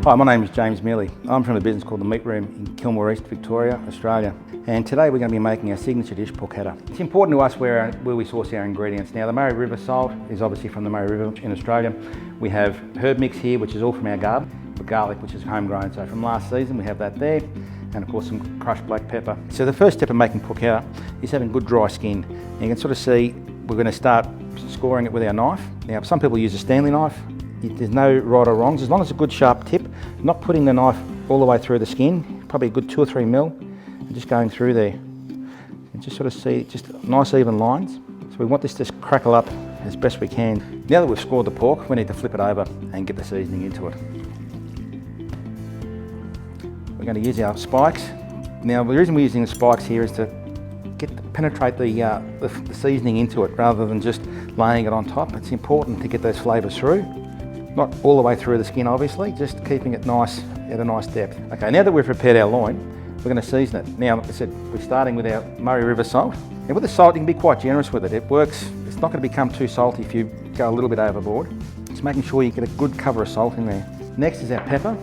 Hi, my name is James Milley. I'm from a business called the Meatroom in Kilmore East, Victoria, Australia. And today we're going to be making our signature dish, porchetta. It's important to us where we source our ingredients. Now, the Murray River salt is obviously from the Murray River in Australia. We have herb mix here, which is all from our garden. The garlic, which is homegrown, so from last season we have that there. And of course some crushed black pepper. So the first step of making porchetta is having good dry skin. And you can sort of see we're going to start scoring it with our knife. Now, some people use a Stanley knife. There's no right or wrongs, as long as it's a good sharp tip, not putting the knife all the way through the skin, probably a good 2 or 3 mil, and just going through there. And just sort of see just nice even lines. So we want this to crackle up as best we can. Now that we've scored the pork, we need to flip it over and get the seasoning into it. We're going to use our spikes. Now, the reason we're using the spikes here is to penetrate the seasoning into it rather than just laying it on top. It's important to get those flavours through. Not all the way through the skin, obviously, just keeping it nice at a nice depth. Okay, now that we've prepared our loin, we're going to season it. Now, like I said, we're starting with our Murray River salt. And with the salt, you can be quite generous with it. It works, it's not going to become too salty if you go a little bit overboard. Just making sure you get a good cover of salt in there. Next is our pepper.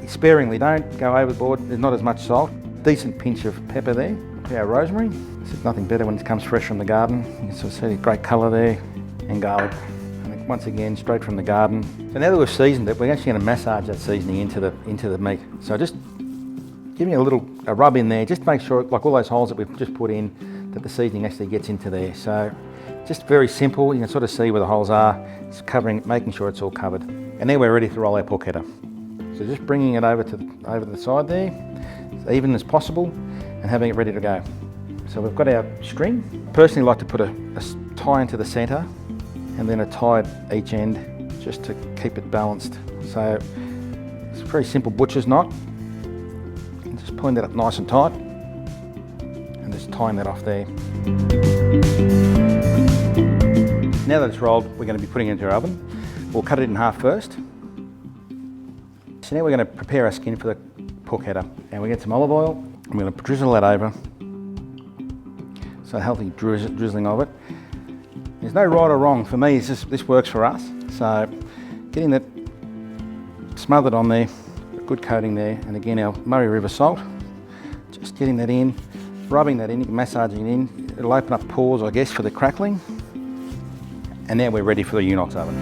Sparingly, don't go overboard. There's not as much salt. Decent pinch of pepper there. Our rosemary. This is nothing better when it comes fresh from the garden. You can sort of see a great colour there. And garlic. Once again, straight from the garden. So now that we've seasoned it, we're actually going to massage that seasoning into the meat. So just give me a rub in there, just to make sure, like all those holes that we've just put in, that the seasoning actually gets into there. So just very simple, you can sort of see where the holes are, just covering, making sure it's all covered. And then we're ready to roll our porchetta. So just bringing it over to the side there, as even as possible, and having it ready to go. So we've got our string. Personally, like to put a tie into the centre, and then a tie at each end just to keep it balanced. So it's a very simple butcher's knot. And just pulling that up nice and tight and just tying that off there. Now that it's rolled, we're going to be putting it into our oven. We'll cut it in half first. So now we're going to prepare our skin for the porchetta. And we get some olive oil. I'm going to drizzle that over. So a healthy drizzling of it. There's no right or wrong. For me, this works for us. So getting that smothered on there, a good coating there, and again our Murray River salt, just getting that in, rubbing that in, massaging it in. It'll open up pores, I guess, for the crackling. And now we're ready for the UNOX oven.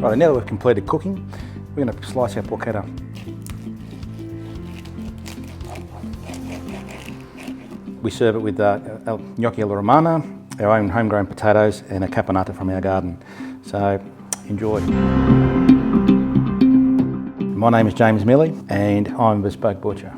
Right, now that we've completed cooking, we're going to slice our porchetta. We serve it with gnocchi alla romana, our own homegrown potatoes, and a caponata from our garden. So enjoy. My name is James Milley, and I'm a bespoke butcher.